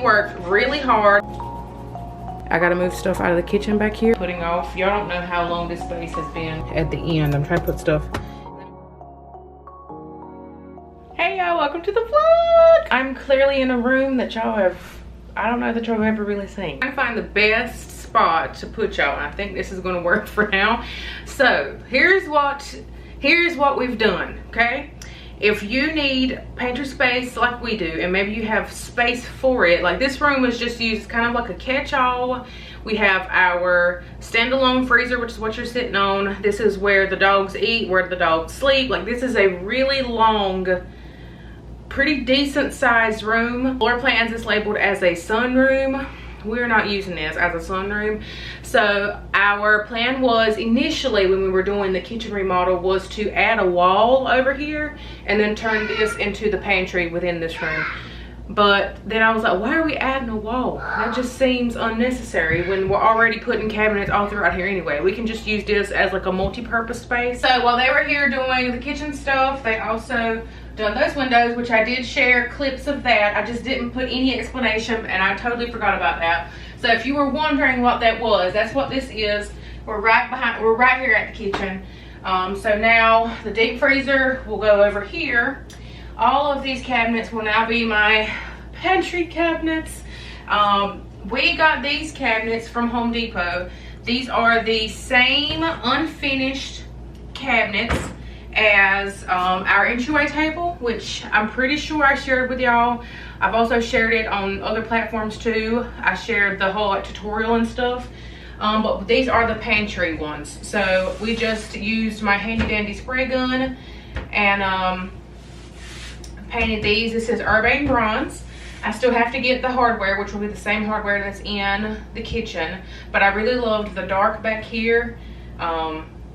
worked really hard. I gotta move stuff out of the kitchen back here. Putting off, y'all don't know how long this space has been at the end. I'm trying to put stuff. Hey y'all, welcome to the vlog. I'm clearly in a room that y'all have, I don't know that y'all have ever really seen. I'm trying to find the best spot to put y'all, and I think this is gonna work for now. So here's what we've done, okay? If you need pantry space like we do, and maybe you have space for it, like this room was just used kind of like a catch-all. We have our standalone freezer, which is what you're sitting on. This is where the dogs eat, where the dogs sleep. Like this is a really long, pretty decent sized room. Floor plans is labeled as a sunroom. We're not using this as a sunroom. So our plan was initially when we were doing the kitchen remodel was to add a wall over here and then turn this into the pantry within this room. But then I was like, why are we adding a wall? That just seems unnecessary when we're already putting cabinets all throughout here anyway. We can just use this as like a multi-purpose space. So while they were here doing the kitchen stuff, they also done those windows, which I did share clips of that. I just didn't put any explanation and I totally forgot about that. So if you were wondering what that was, that's what this is. We're right here at the kitchen. So now the deep freezer will go over here. All of these cabinets will now be my pantry cabinets. We got these cabinets from Home Depot. These are the same unfinished cabinets as our entryway table, which I'm pretty sure I shared with y'all. I've also shared it on other platforms too. I shared the whole like tutorial and stuff. But these are the pantry ones. So we just used my handy dandy spray gun and painted these. This is Urbane Bronze. I still have to get the hardware, which will be the same hardware that's in the kitchen, but I really loved the dark back here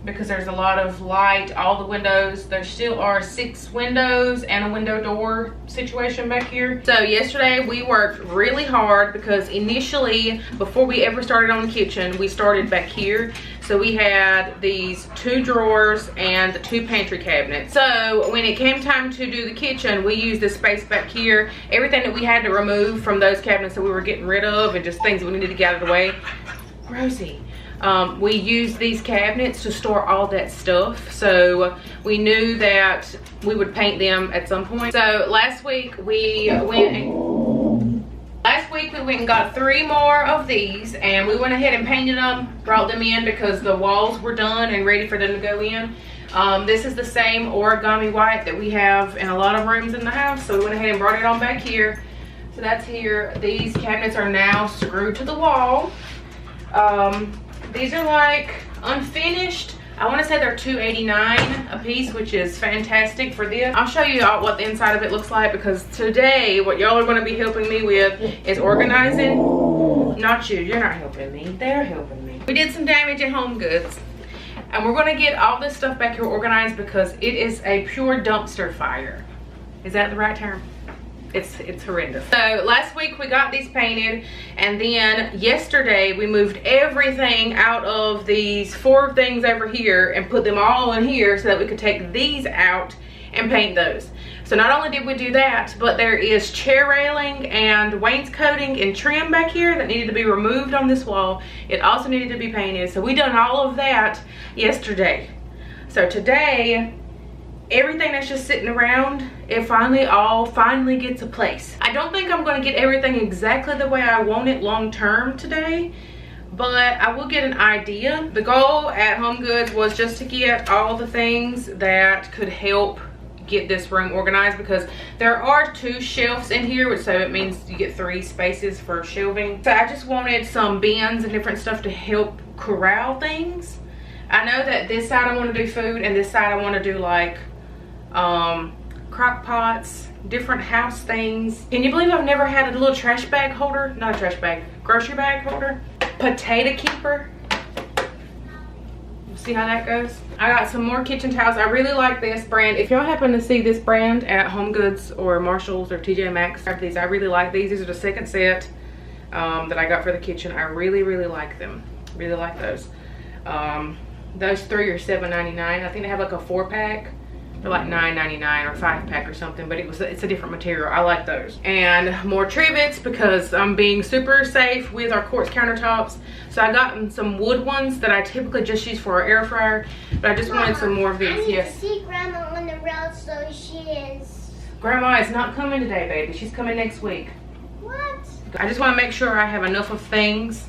because there's a lot of light. All the windows, there still are 6 windows and a window door situation back here. So yesterday we worked really hard because initially, before we ever started on the kitchen, we started back here. So we had these 2 drawers and the 2 pantry cabinets. So when it came time to do the kitchen, we used the space back here. Everything that we had to remove from those cabinets that we were getting rid of and just things that we needed to get out of the way. Rosie. We used these cabinets to store all that stuff. So we knew that we would paint them at some point. So last week we went and got 3 more of these and we went ahead and painted them, brought them in because the walls were done and ready for them to go in. This is the same origami white that we have in a lot of rooms in the house. So we went ahead and brought it on back here. So that's here. These cabinets are now screwed to the wall. These are like unfinished. I want to say they're $2.89 a piece, which is fantastic for this. I'll show you all what the inside of it looks like because today what y'all are going to be helping me with is organizing. Not you, you're not helping me. They're helping me. We did some damage at Home Goods and we're going to get all this stuff back here organized because it is a pure dumpster fire. Is that the right term? It's horrendous. So last week we got these painted and then yesterday we moved everything out of these 4 things over here and put them all in here so that we could take these out and paint those. So not only did we do that, but there is chair railing and wainscoting and trim back here that needed to be removed on this wall. It also needed to be painted. So we done all of that yesterday. So today, everything that's just sitting around, it finally gets a place. I don't think I'm going to get everything exactly the way I want it long term today, but I will get an idea. The goal at Home Goods was just to get all the things that could help get this room organized because there are 2 shelves in here, so it means you get 3 spaces for shelving. So I just wanted some bins and different stuff to help corral things. I know that this side I want to do food and this side I want to do like crock pots, different house things. Can you believe I've never had a little trash bag holder? Not a trash bag, grocery bag holder. Potato keeper. See how that goes? I got some more kitchen towels. I really like this brand. If y'all happen to see this brand at Home Goods or Marshalls or TJ Maxx, these, I really like these. These are the second set that I got for the kitchen. I really like them. Really like those. Those 3 are $7.99. I think they have like a 4-pack They're like $9.99 or 5-pack or something, but it's a different material. I like those. And more trivets because I'm being super safe with our quartz countertops. So I got some wood ones that I typically just use for our air fryer, but I just wanted some more of these. I need yes. to see Grandma on the road, so she is. Grandma is not coming today, baby. She's coming next week. What? I just want to make sure I have enough of things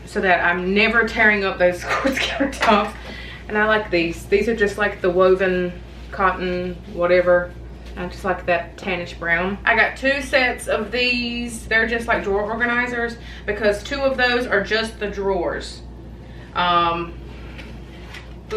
so that I'm never tearing up those quartz countertops. And I like these. These are just like the woven cotton, whatever. I just like that tannish brown. I got 2 sets of these. They're just like drawer organizers because 2 of those are just the drawers. We'll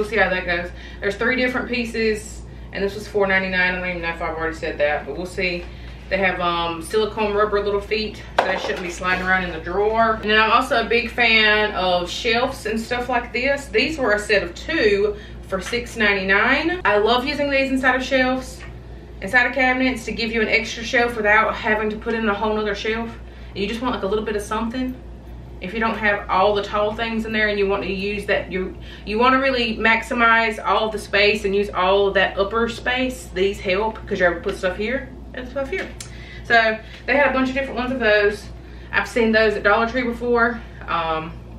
see how that goes. There's 3 different pieces, and this was $4.99. I don't even know if I've already said that, but we'll see. They have silicone rubber little feet, so they shouldn't be sliding around in the drawer. And then I'm also a big fan of shelves and stuff like this. These were a set of 2 for $6.99. I love using these inside of shelves, inside of cabinets, to give you an extra shelf without having to put in a whole nother shelf. You just want like a little bit of something. If you don't have all the tall things in there and you want to use that, you want to really maximize all of the space and use all of that upper space, these help because you're able to put stuff here and stuff here. So they had a bunch of different ones of those. I've seen those at Dollar Tree before,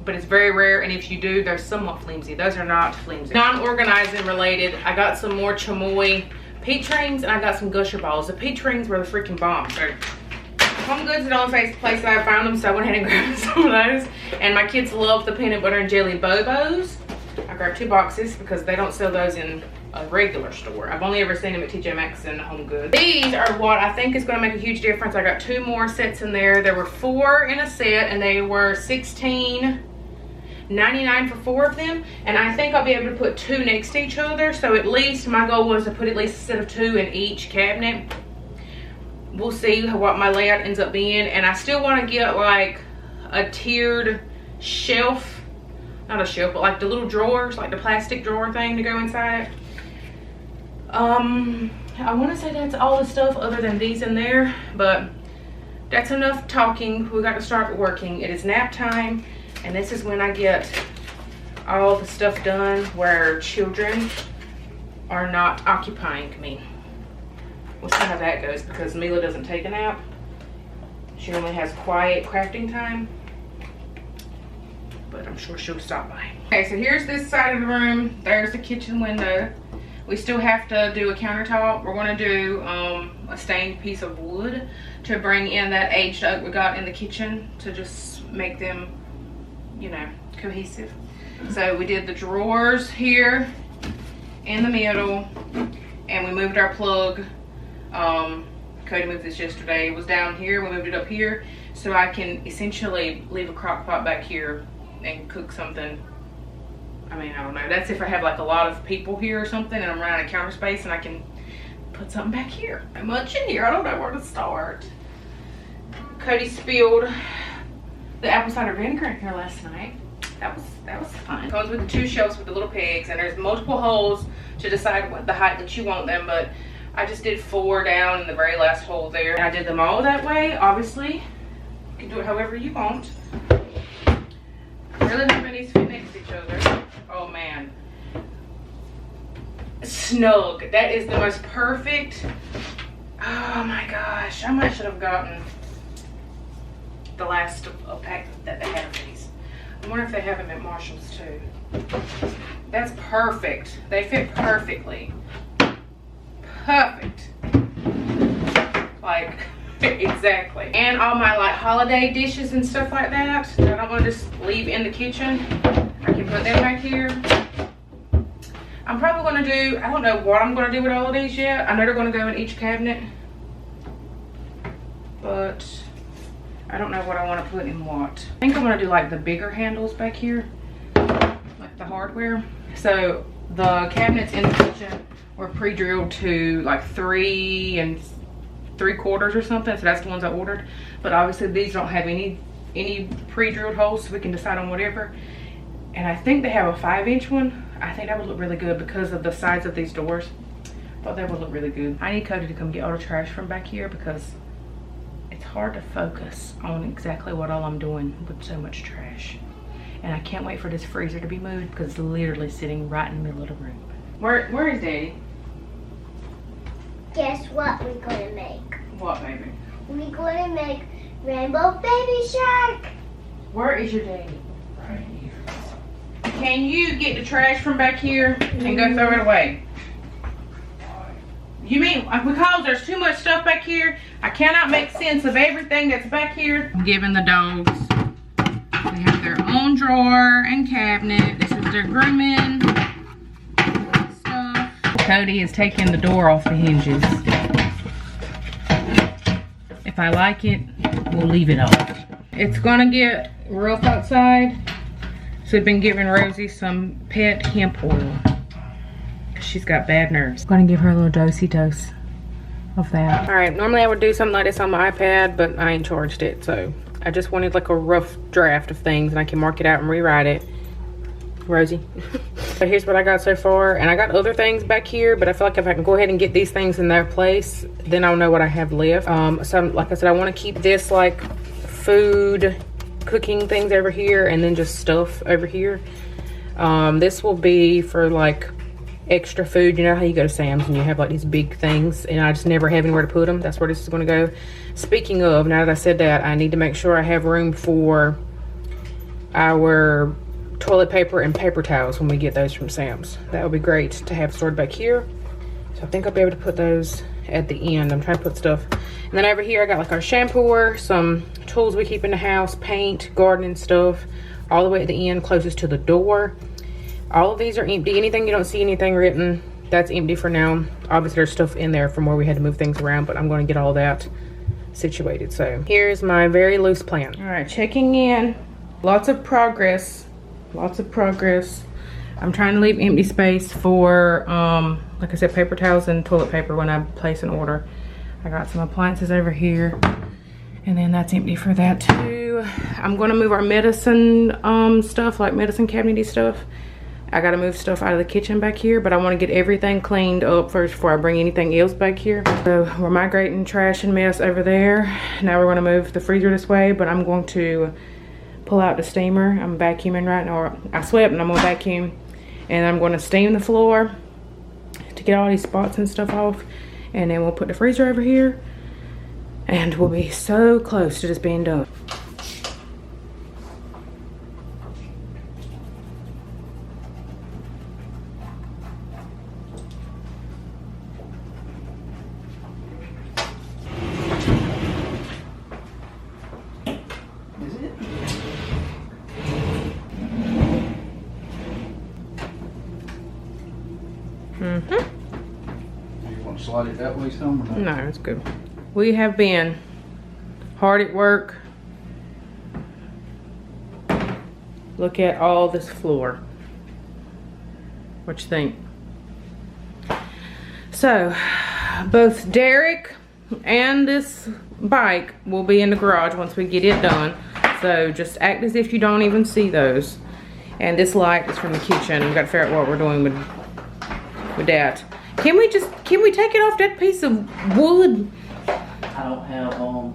but it's very rare, and if you do, they're somewhat flimsy. Those are not flimsy. Non-organizing related, I got some more chamoy peach rings, and I got some gusher balls. The peach rings were the freaking bomb. So Home Goods is the only place that I found them, so I went ahead and grabbed some of those. And my kids love the peanut butter and jelly Bobos. I grabbed 2 boxes because they don't sell those in a regular store. I've only ever seen them at TJ Maxx and Home Goods. These are what I think is going to make a huge difference. I got 2 more sets in there. There were 4 in a set, and they were $16.99 for 4 of them. And I think I'll be able to put 2 next to each other. So at least my goal was to put at least a set of 2 in each cabinet. We'll see what my layout ends up being. And I still want to get like a tiered shelf. Not a shelf, but like the little drawers, like the plastic drawer thing to go inside it. I want to say that's all the stuff other than these in there, but that's enough talking. We got to start working. It is nap time, and this is when I get all the stuff done where children are not occupying me. We'll see how that goes because Mila doesn't take a nap. She only has quiet crafting time, but I'm sure she'll stop by. Okay, so here's this side of the room. There's the kitchen window. We still have to do a countertop. We're going to do a stained piece of wood to bring in that aged oak we got in the kitchen to just make them, you know, cohesive. So we did the drawers here in the middle, and we moved our plug. Cody moved this yesterday. It was down here. We moved it up here so I can essentially leave a crock pot back here and cook something. I mean, I don't know. That's if I have like a lot of people here or something and I'm running out of counter space and I can put something back here. Not much in here. I don't know where to start. Cody spilled the apple cider vinegar in here last night. That was fun. It comes with the 2 shelves with the little pegs, and there's multiple holes to decide what the height that you want them, but I just did 4 down in the very last hole there. And I did them all that way. Obviously, you can do it however you want. Really hoping these fit next to each other. Oh man, snug. That is the most perfect. Oh my gosh, I might should have gotten the last pack that they had of these. I wonder if they have them at Marshall's too. That's perfect. They fit perfectly. Perfect. Like exactly. And all my like holiday dishes and stuff like that I don't want to just leave in the kitchen, I can put them back here. I'm probably going to do, I don't know what I'm going to do with all of these yet. I know they're going to go in each cabinet, but I don't know what I want to put in what. I think I'm going to do like the bigger handles back here, like the hardware. So the cabinets in the kitchen were pre-drilled to like 3 3/4 or something, so that's the ones I ordered. But obviously these don't have any pre-drilled holes, so we can decide on whatever. And I think they have a 5-inch one. I think that would look really good because of the size of these doors. I thought that would look really good. I need Cody to come get all the trash from back here because it's hard to focus on exactly what all I'm doing with so much trash. And I can't wait for this freezer to be moved because it's literally sitting right in the middle of the room. Where is Daddy? guess what we're gonna make? What, baby? We're gonna make Rainbow Baby Shark. Where is your daddy? Right here. Can you get the trash from back here and go throw it away? You mean because there's too much stuff back here? I cannot make sense of everything that's back here. I'm giving the dogs, they have their own drawer and cabinet. This is their grooming stuff. Cody is taking the door off the hinges. If I like it, we'll leave it off. It's gonna get rough outside, so we've been giving Rosie some pet hemp oil. She's got bad nerves. I'm gonna give her a little dosey dose of that. All right, normally I would do something like this on my iPad, but I ain't charged it, so I just wanted like a rough draft of things and I can mark it out and rewrite it. Rosie. So here's what I got so far, and I got other things back here, but I feel like if I can go ahead and get these things in their place, then I'll know what I have left. So like I said, I want to keep this like food, cooking things over here, and then just stuff over here. This will be for like extra food. You know how you go to Sam's and you have like these big things and I just never have anywhere to put them? That's where this is going to go. Speaking of, now that I said that, I need to make sure I have room for our toilet paper and paper towels when we get those from Sam's. That would be great to have stored back here. So I think I'll be able to put those at the end. I'm trying to put stuff. And then over here I got like our shampooer, some tools we keep in the house, paint, gardening stuff, all the way at the end closest to the door. All of these are empty. Anything you don't see anything written, that's empty for now. Obviously there's stuff in there from where we had to move things around, but I'm going to get all that situated. So here's my very loose plan. All right, checking in. Lots of progress. Lots of progress. I'm trying to leave empty space for, like I said, paper towels and toilet paper when I place an order. I got some appliances over here, and then that's empty for that too. I'm going to move our medicine stuff, like medicine cabinety stuff. I gotta move stuff out of the kitchen back here, but I want to get everything cleaned up first before I bring anything else back here. So we're migrating trash and mess over there. Now we're gonna move the freezer this way, but I'm going to pull out the steamer. I'm vacuuming right now. I swept and I'm gonna vacuum, and I'm gonna steam the floor to get all these spots and stuff off, and then we'll put the freezer over here, and we'll be so close to just being done. You want to slide it that way some or not? No, it's good. We have been hard at work. Look at all this floor. What you think? So, both Derek and this bike will be in the garage once we get it done. So just act as if you don't even see those. And this light is from the kitchen. We've got to figure out what we're doing with that. Can we take it off that piece of wood? I don't have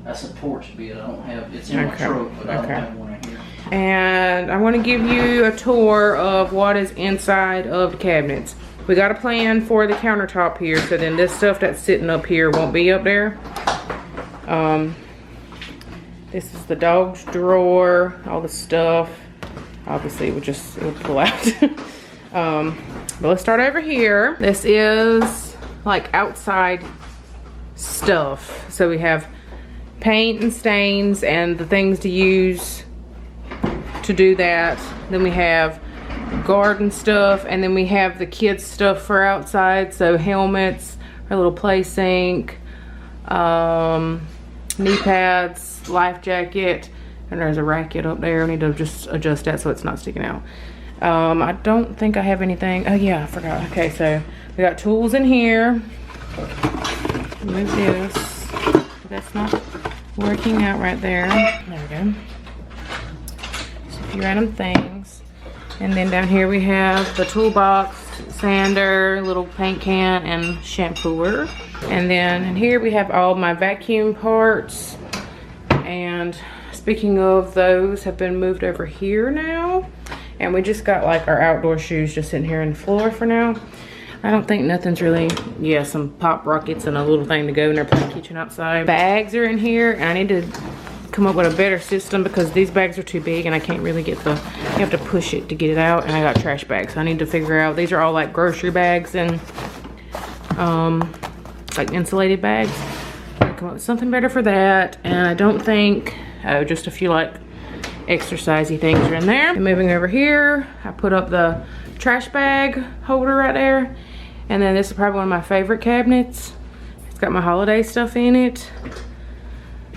that's a porch bed. I don't have, it's in my truck, but I don't have one in here. And I want to give you a tour of what is inside of the cabinets. We got a plan for the countertop here, so then this stuff that's sitting up here won't be up there. This is the dog's drawer, all the stuff. Obviously it would pull out. But let's start over here. This is like outside stuff. So we have paint and stains and the things to use to do that. Then we have garden stuff, and then we have the kids stuff for outside. So helmets, our little play sink, knee pads, life jacket, and there's a racket up there. I need to just adjust that so it's not sticking out. I don't think I have anything. Oh yeah, I forgot. Okay, so we got tools in here. Move this. That's not working out right there. There we go. Just a few random things. And then down here we have the toolbox, sander, little paint can, and shampooer. And then in here we have all my vacuum parts. And speaking of, those have been moved over here now. And we just got like our outdoor shoes just sitting here on the floor for now. I don't think nothing's really, yeah, some pop rockets and a little thing to go in their play kitchen outside. Bags are in here, and I need to come up with a better system because these bags are too big and I can't really get the, you have to push it to get it out, and I got trash bags. So I need to figure out, these are all like grocery bags and like insulated bags. I'll come up with something better for that. And I don't think, oh, just a few like exercisey things are in there. And moving over here, I put up the trash bag holder right there. And then this is probably one of my favorite cabinets. It's got my holiday stuff in it.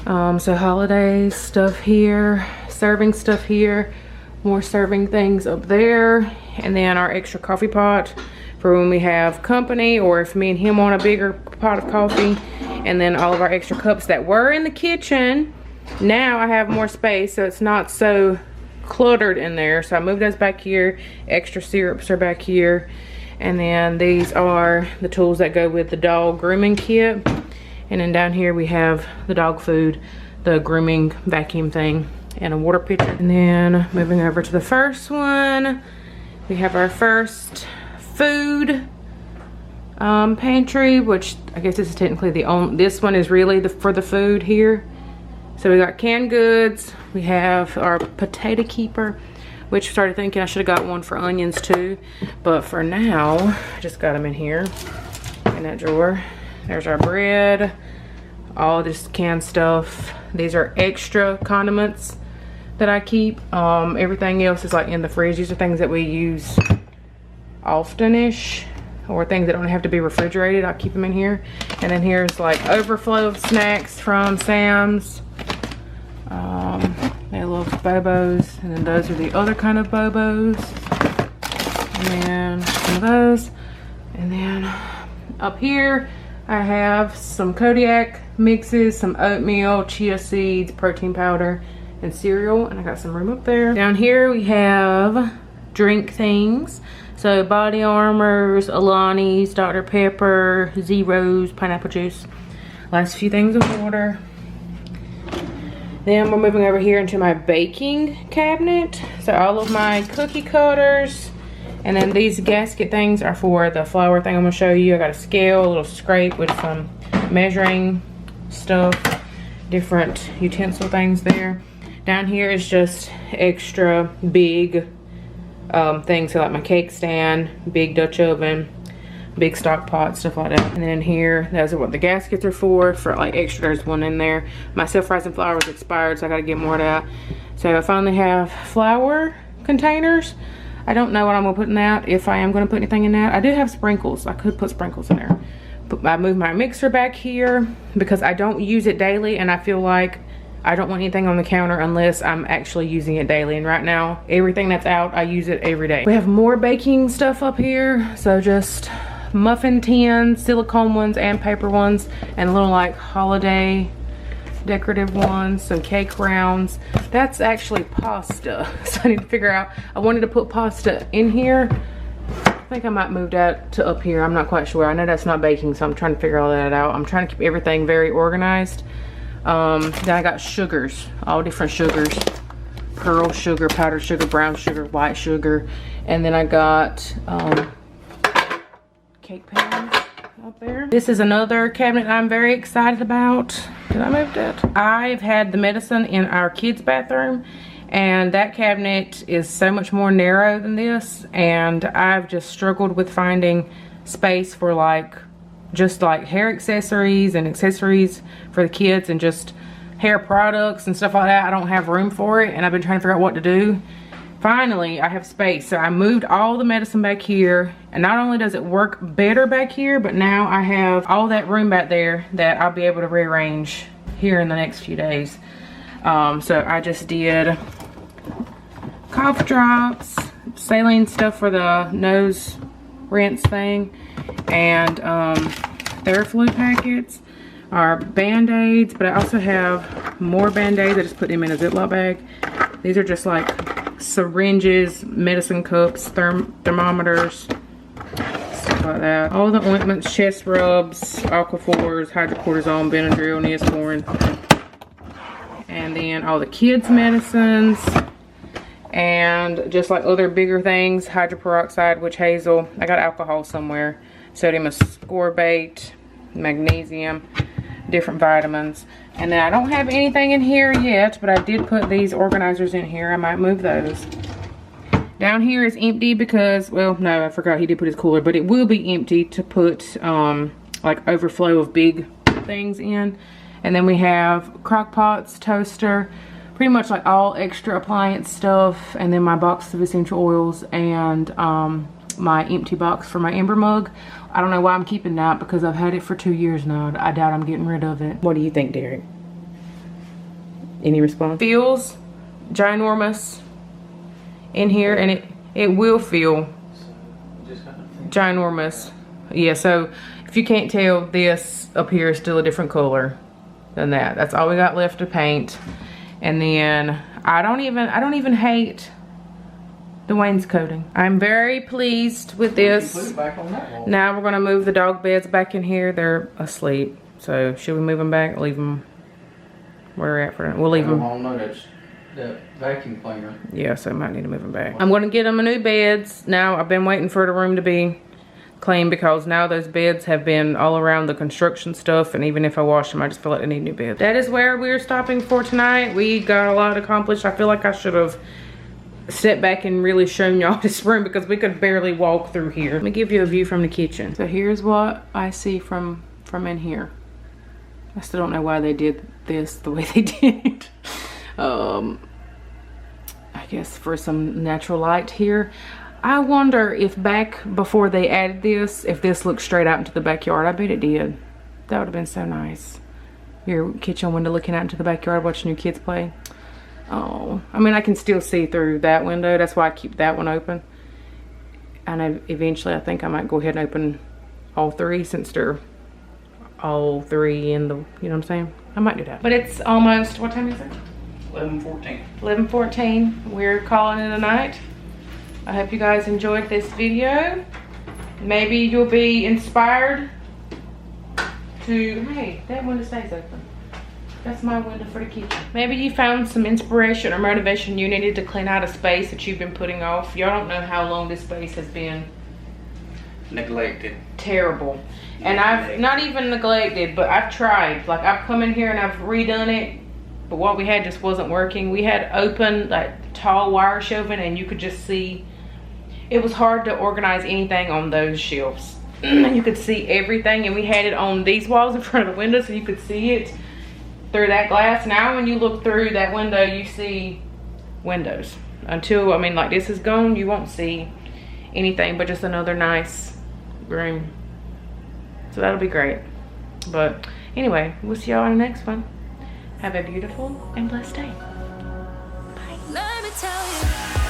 So holiday stuff here, serving stuff here, more serving things up there, and then our extra coffee pot for when we have company or if me and him want a bigger pot of coffee, and then all of our extra cups that were in the kitchen. Now I have more space, so it's not so cluttered in there. So I moved those back here. Extra syrups are back here. And then these are the tools that go with the dog grooming kit. And then down here we have the dog food, the grooming vacuum thing, and a water pitcher. And then moving over to the first one, we have our first food pantry, which I guess this is technically the only, this one is really for the food here. So we got canned goods. We have our potato keeper, which I started thinking I should have got one for onions too. But for now, I just got them in here, in that drawer. There's our bread, all this canned stuff. These are extra condiments that I keep. Everything else is like in the fridge. These are things that we use often-ish, or things that don't have to be refrigerated. I'll keep them in here. And then here's like overflow of snacks from Sam's. They love Bobos, and then those are the other kind of Bobos. And then some of those. And then up here, I have some Kodiak mixes, some oatmeal, chia seeds, protein powder, and cereal. And I got some room up there. Down here we have drink things. So Body Armors, Alani's, Dr. Pepper, Zeros, pineapple juice. Last few things of water. Then we're moving over here into my baking cabinet. So all of my cookie cutters. And then these gasket things are for the flour thing I'm gonna show you. I got a scale, a little scrape with some measuring stuff, different utensil things there. Down here is just extra big things, so like my cake stand, big Dutch oven, big stock pot, stuff like that. And then here, those are what the gaskets are for like extra. There's one in there. My self-rising flour was expired, so I gotta get more of that. So I finally have flour containers. I don't know what I'm gonna put in that, if I am gonna put anything in that. I do have sprinkles. I could put sprinkles in there. But I moved my mixer back here because I don't use it daily, and I feel like I don't want anything on the counter unless I'm actually using it daily. And right now, everything that's out, I use it every day. We have more baking stuff up here. So just muffin tins, silicone ones and paper ones, and little like holiday decorative ones, some cake rounds. That's actually pasta. So I need to figure out, I wanted to put pasta in here. I think I might move that to up here. I'm not quite sure. I know that's not baking, so I'm trying to figure all that out. I'm trying to keep everything very organized. Then I got sugars, all different sugars. Pearl sugar, powdered sugar, brown sugar, white sugar. And then I got cake pans up there. This is another cabinet I'm very excited about. Did I move that? I've had the medicine in our kids' bathroom, and that cabinet is so much more narrow than this, and I've just struggled with finding space for like just like hair accessories and accessories for the kids and just hair products and stuff like that. I don't have room for it, and I've been trying to figure out what to do. Finally, I have space, so I moved all the medicine back here, and not only does it work better back here, but now I have all that room back there that I'll be able to rearrange here in the next few days. So I just did cough drops, saline stuff for the nose rinse thing, and Theraflu packets, are Band-Aids, but I also have more Band-Aids. I just put them in a Ziploc bag. These are just like syringes, medicine cups, thermometers, stuff like that. All the ointments, chest rubs, Aquaphors, hydrocortisone, Benadryl, Neosporin, and then all the kids' medicines, and just like other bigger things, hydroperoxide, witch hazel. I got alcohol somewhere. sodium ascorbate, magnesium, different vitamins. And then I don't have anything in here yet, but I did put these organizers in here. I might move those. Down here is empty because, well, no, I forgot he did put his cooler, but it will be empty to put like overflow of big things in. And then we have crock pots, toaster, pretty much like all extra appliance stuff. And then my box of essential oils and my empty box for my Amber mug. I don't know why I'm keeping that because I've had it for 2 years now. I doubt I'm getting rid of it. What do you think, Derek? Any response? Feels ginormous in here, and it will feel ginormous. Yeah, so if you can't tell, this up here is still a different color than that. That's all we got left to paint. And then I don't even hate the wainscoting. I'm very pleased with this. Put it back on that wall. Now we're gonna move the dog beds back in here. They're asleep. So should we move them back? Leave them where we're at for now. We'll leave them. Oh no, that's the vacuum cleaner. Yeah, so I might need to move them back. I'm gonna get them a new beds. Now I've been waiting for the room to be clean because now those beds have been all around the construction stuff, and even if I wash them, I just feel like they need new beds. That is where we're stopping for tonight. We got a lot accomplished. I feel like I should have stepped back and really shown y'all this room because we could barely walk through here. Let me give you a view from the kitchen. So here's what I see from in here. I still don't know why they did this the way they did. I guess for some natural light here. I wonder if back before they added this, if this looked straight out into the backyard. I bet it did. That would have been so nice. Your kitchen window looking out into the backyard watching your kids play. Oh, I mean, I can still see through that window. That's why I keep that one open. And eventually I think I might go ahead and open all three since they're all three in the, you know what I'm saying? I might do that. But it's almost, what time is it? 11:14. 11:14. We're calling it a night. I hope you guys enjoyed this video. Maybe you'll be inspired to, hey, that window stays open. That's my window for the kitchen. Maybe you found some inspiration or motivation you needed to clean out a space that you've been putting off. Y'all don't know how long this space has been Neglected. terrible. And I've not even neglected, but I've tried. Like, I've come in here and I've redone it, but what we had just wasn't working. We had open, like, tall wire shelving, and you could just see, it was hard to organize anything on those shelves. You could see everything, and we had it on these walls in front of the window so you could see it through that glass. Now when you look through that window, you see windows. Until, I mean, like, this is gone, you won't see anything but just another nice room. So that'll be great. But anyway, we'll see y'all in the next one. Have a beautiful and blessed day. Bye. Let me tell you.